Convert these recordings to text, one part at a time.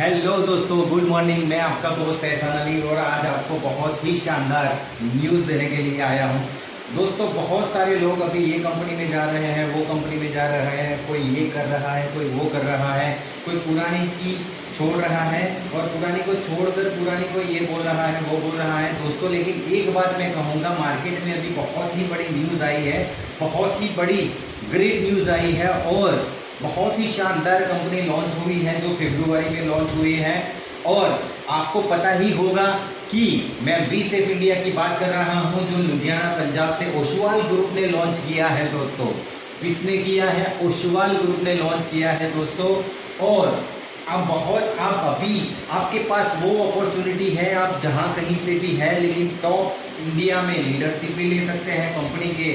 Hello दोस्तों, good morning. मैं आपका दोस्त एहसान अली और आज आपको बहुत ही शानदार न्यूज़ देने के लिए आया हूं। दोस्तों, बहुत सारे लोग अभी ये कंपनी में जा रहे हैं, वो कंपनी में जा रहे हैं, कोई ये कर रहा है, कोई वो कर रहा है, कोई पुरानी की छोड़ रहा है और पुरानी को छोड़कर पुरानी को ये बोल रहा है, वो बोल रहा है। दोस्तों, लेकिन एक बात मैं कहूँगा, मार्केट में अभी बहुत ही बड़ी न्यूज़ आई है, बहुत ही बड़ी ग्रेट न्यूज़ आई है और बहुत ही शानदार कंपनी लॉन्च हुई है जो फरवरी में लॉन्च हुई है। और आपको पता ही होगा कि मैं वी सेफ इंडिया की बात कर रहा हूं, जो लुधियाना पंजाब से ओसवाल ग्रुप ने लॉन्च किया है। दोस्तों, किसने किया है? ओसवाल ग्रुप ने लॉन्च किया है दोस्तों। और आप अभी आपके पास वो अपॉर्चुनिटी है, आप जहां कहीं से भी है, लेकिन टॉप इंडिया में लीडरशिप भी ले सकते हैं, कंपनी के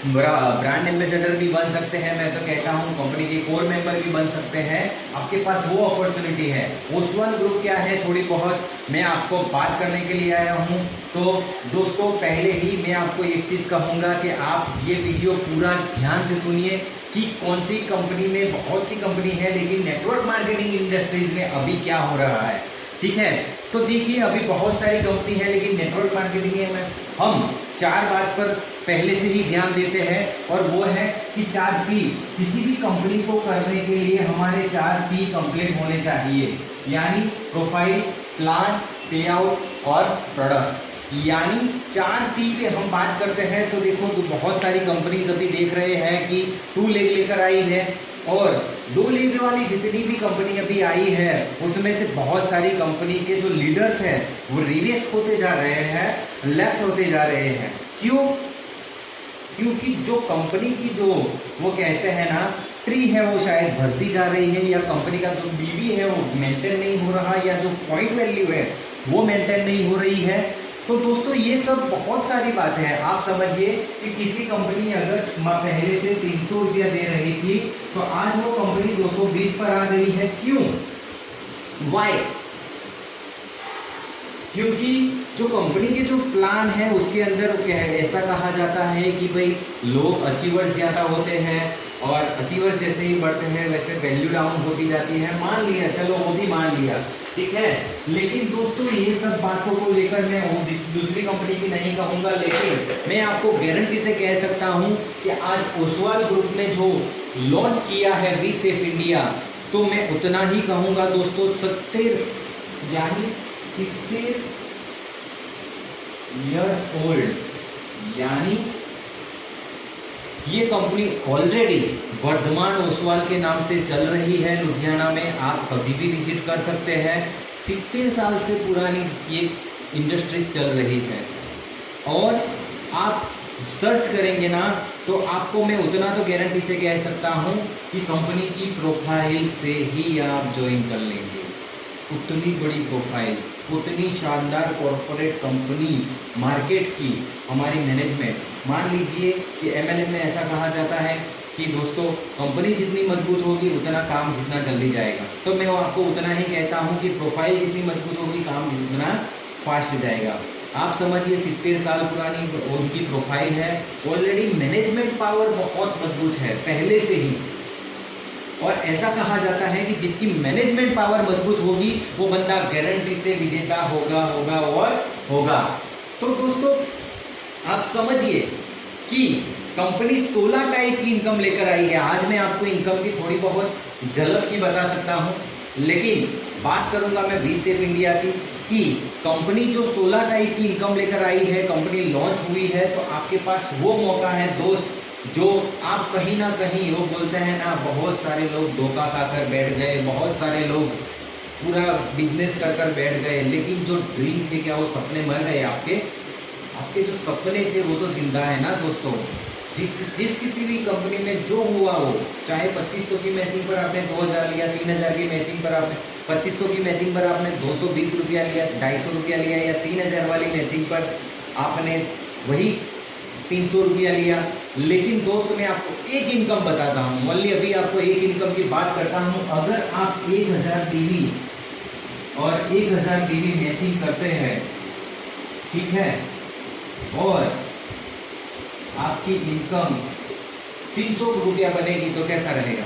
ब्रांड एम्बेसडर भी बन सकते हैं। मैं तो कहता हूं कंपनी के कोर मेंबर भी बन सकते हैं। आपके पास वो अपॉर्चुनिटी है। ओसवाल ग्रुप क्या है, थोड़ी बहुत मैं आपको बात करने के लिए आया हूं। तो दोस्तों, पहले ही मैं आपको एक चीज़ कहूँगा कि आप ये वीडियो पूरा ध्यान से सुनिए कि कौन सी कंपनी में, बहुत सी कंपनी है, लेकिन नेटवर्क मार्केटिंग इंडस्ट्रीज में अभी क्या हो रहा है। ठीक है, तो देखिए, अभी बहुत सारी कंपनी है, लेकिन नेटवर्क मार्केटिंग में हम 4 बात पर पहले से ही ध्यान देते हैं और वो है कि 4 P। किसी भी कंपनी को करने के लिए हमारे 4 P कंप्लीट होने चाहिए, यानी प्रोफाइल, प्लान, पेआउट और प्रोडक्ट्स। यानी 4 P पे हम बात करते हैं। तो देखो, तो बहुत सारी कंपनीज अभी देख रहे हैं कि 2 लेग लेकर आई है और 2 लेग वाली जितनी भी कंपनी अभी आई है उसमें से बहुत सारी कंपनी के जो लीडर्स हैं वो रिवर्स होते जा रहे हैं, लेफ्ट होते जा रहे हैं। क्यों? क्योंकि जो कंपनी की जो वो कहते हैं ना, ट्री है, वो शायद भरती जा रही है, या कंपनी का जो बीवी है वो मेंटेन नहीं हो रहा, या जो पॉइंट वैल्यू है वो मेंटेन नहीं हो रही है। तो दोस्तों, ये सब बहुत सारी बातें हैं। आप समझिए कि किसी कंपनी अगर पहले से 300 रुपया दे रही थी तो आज वो कंपनी 220 पर आ गई है। क्यों? वाई? क्योंकि जो कंपनी के जो प्लान है उसके अंदर क्या है, ऐसा कहा जाता है कि भाई लोग अचीवर्स ज़्यादा होते हैं और अचीवर्स जैसे ही बढ़ते हैं वैसे वैल्यू डाउन होती जाती है। मान लिया, चलो वो भी मान लिया, ठीक है। लेकिन दोस्तों, ये सब बातों को लेकर मैं दूसरी कंपनी की नहीं कहूँगा, लेकिन मैं आपको गारंटी से कह सकता हूँ कि आज ओसवाल ग्रुप ने जो लॉन्च किया है वी सेफ इंडिया, तो मैं उतना ही कहूँगा दोस्तों, 70 ईयर ओल्ड, यानी ये कंपनी ऑलरेडी वर्धमान ओसवाल के नाम से चल रही है लुधियाना में। आप कभी भी विजिट कर सकते हैं। 70 साल से पुरानी ये इंडस्ट्रीज चल रही है और आप सर्च करेंगे ना, तो आपको मैं उतना तो गारंटी से कह सकता हूँ कि कंपनी की प्रोफाइल से ही आप ज्वाइन कर लेंगे। उतनी बड़ी प्रोफाइल, उतनी शानदार कॉरपोरेट कंपनी मार्केट की हमारी मैनेजमेंट। मान लीजिए कि MLM में ऐसा कहा जाता है कि दोस्तों, कंपनी जितनी मजबूत होगी उतना काम जितना जल्दी जाएगा। तो मैं आपको उतना ही कहता हूं कि प्रोफाइल जितनी मजबूत होगी काम जितना फास्ट जाएगा। आप समझिए, 70 साल पुरानी उनकी प्रोफाइल है, ऑलरेडी मैनेजमेंट पावर बहुत मजबूत है पहले से ही। और ऐसा कहा जाता है कि जिसकी मैनेजमेंट पावर मजबूत होगी वो बंदा गारंटी से विजेता होगा और होगा। तो दोस्तों, आप समझिए कि कंपनी 16 टाइप की इनकम लेकर आई है। आज मैं आपको इनकम की थोड़ी बहुत झलक ही बता सकता हूं, लेकिन बात करूंगा मैं वी सेफ इंडिया की कि कंपनी जो 16 टाइप की इनकम लेकर आई है, कंपनी लॉन्च हुई है, तो आपके पास वो मौका है दोस्त, जो आप कहीं ना कहीं, वो बोलते हैं ना, बहुत सारे लोग धोखा खाकर बैठ गए, बहुत सारे लोग पूरा बिजनेस कर बैठ गए, लेकिन जो ड्रीम थे, क्या वो सपने मर गए? आपके जो सपने थे वो तो जिंदा है ना दोस्तों। जिस किसी भी कंपनी में जो हुआ हो, चाहे 2500 की मैचिंग पर आपने 2000 लिया, 3000 की मैचिंग पर आपने 2500 की मैचिंग पर आपने 220 रुपया लिया, 250 रुपया लिया, या 3000 वाली मैचिंग पर आपने वही 300 रुपया लिया। लेकिन दोस्त, मैं आपको एक इनकम बताता हूँ, ओनली अभी आपको एक इनकम की बात करता हूँ। अगर आप 1000 PV और 1000 PV मैचिंग करते हैं, ठीक है, और आपकी इनकम 300 रुपया बनेगी, तो कैसा रहेगा?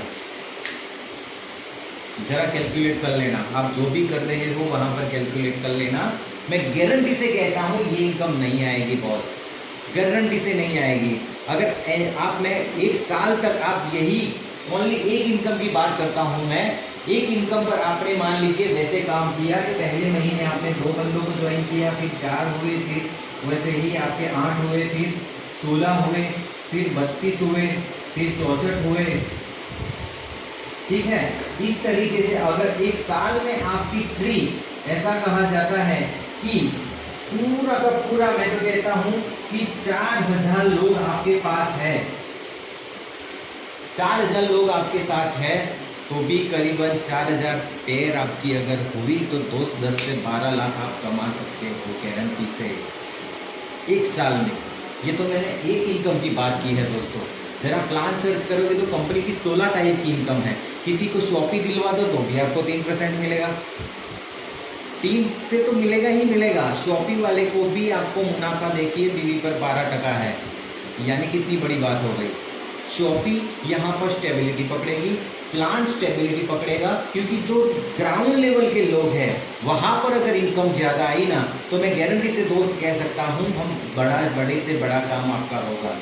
जरा कैलकुलेट कर लेना, आप जो भी कर रहे हो वहाँ पर कैलकुलेट कर लेना। मैं गारंटी से कहता हूँ ये इनकम नहीं आएगी बॉस, गारंटी से नहीं आएगी। अगर आप, मैं 1 साल तक आप यही ओनली एक इनकम की बात करता हूँ मैं, एक इनकम पर आपने मान लीजिए वैसे काम किया कि पहले महीने आपने 2 बंदों को ज्वाइन किया, फिर 4 हुए, फिर वैसे ही आपके 8 हुए, फिर 16 हुए, फिर 32 हुए, फिर 64 हुए, ठीक है। इस तरीके से अगर 1 साल में आपकी ट्री, ऐसा कहा जाता है कि पूरा का पूरा, मैं तो कहता हूं कि 4000 लोग आपके पास है, 4000 लोग आपके साथ है, तो भी करीबन 4000 पेयर आपकी अगर हुई तो दोस्त 10 से 12 लाख आप कमा सकते हो गारंटी से 1 साल में। ये तो मैंने एक इनकम की बात की है दोस्तों। जरा प्लान सर्च करोगे तो कंपनी की 16 टाइप की इनकम है। किसी को शॉपी दिलवा दो तो भी आपको 3% मिलेगा, 3 से तो मिलेगा ही मिलेगा। शॉपी वाले को भी आपको मुनाफा देखिए बीवी पर 12% है, यानी कितनी बड़ी बात हो गई। शॉपी यहाँ पर स्टेबिलिटी पकड़ेगी, प्लान स्टेबिलिटी पकड़ेगा, क्योंकि जो ग्राउंड लेवल के लोग हैं वहाँ पर अगर इनकम ज़्यादा आई ना तो मैं गारंटी से दोस्त कह सकता हूँ हम बड़े से बड़ा काम आपका होगा।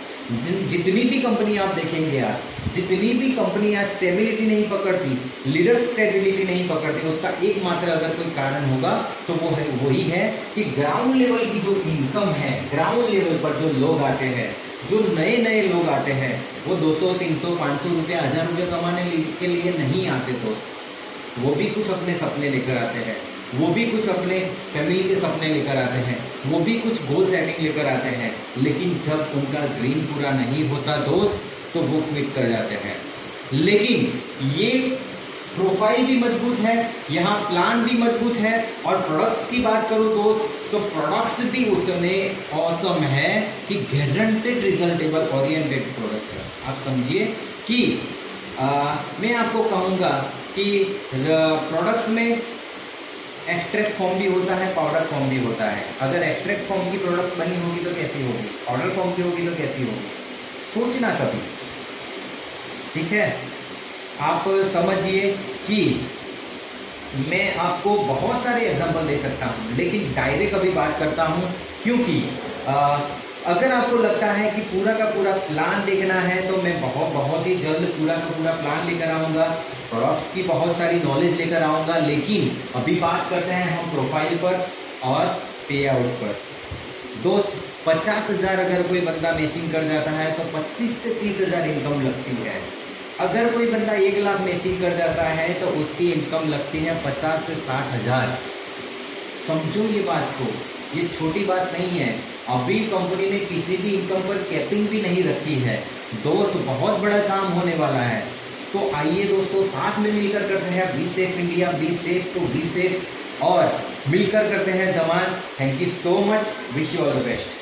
जितनी भी कंपनी आप देखेंगे आज, जितनी भी कंपनी आज स्टेबिलिटी नहीं पकड़ती, लीडर स्टेबिलिटी नहीं पकड़ते, उसका एकमात्र अगर कोई कारण होगा तो वो है, वही है कि ग्राउंड लेवल की जो इनकम है, ग्राउंड लेवल पर जो लोग आते हैं, जो नए नए लोग आते हैं, वो 200, 300, 500 रुपये, 1000 रुपये कमाने के लिए नहीं आते दोस्त। वो भी कुछ अपने सपने लेकर आते हैं, वो भी कुछ अपने फैमिली के सपने लेकर आते हैं, वो भी कुछ गोल सेटिंग लेकर आते हैं, लेकिन जब उनका ड्रीम पूरा नहीं होता दोस्त तो वो क्विट कर जाते हैं। लेकिन ये प्रोफाइल भी मजबूत है, यहाँ प्लान भी मजबूत है, और प्रोडक्ट्स की बात करूँ दोस्त तो प्रोडक्ट्स भी उतने ऑसम है कि गारंटेड रिजल्टेबल ओरिएंटेड प्रोडक्ट्स है। आप समझिए कि मैं आपको कहूँगा कि प्रोडक्ट्स में एक्सट्रैक्ट फॉर्म भी होता है, पाउडर फॉर्म भी होता है। अगर एक्सट्रैक्ट फॉर्म की प्रोडक्ट्स बनी होगी तो कैसी होगी, पाउडर फॉर्म की होगी तो कैसी होगी, सोचना कभी, ठीक है। आप समझिए कि मैं आपको बहुत सारे एग्जांपल दे सकता हूँ, लेकिन डायरेक्ट अभी बात करता हूँ, क्योंकि अगर आपको लगता है कि पूरा का पूरा प्लान देखना है तो मैं बहुत ही जल्द पूरा का पूरा प्लान लेकर आऊँगा, प्रोडक्ट्स की बहुत सारी नॉलेज लेकर आऊँगा। लेकिन अभी बात करते हैं हम प्रोफाइल पर और पे आउट पर। दोस्त 50,000 अगर कोई बंदा मैचिंग कर जाता है तो 25 से 30,000 इनकम लगती है। अगर कोई बंदा 1 लाख मैचिंग कर जाता है तो उसकी इनकम लगती है 50 से 60,000। समझो ये बात को, ये छोटी बात नहीं है। अभी कंपनी ने किसी भी इनकम पर कैपिंग भी नहीं रखी है दोस्त, बहुत बड़ा काम होने वाला है। तो आइए दोस्तों साथ में मिलकर करते हैं be safe India, be safe to be safe, और मिलकर करते हैं धमाल। Thank you so much, wish you all the best.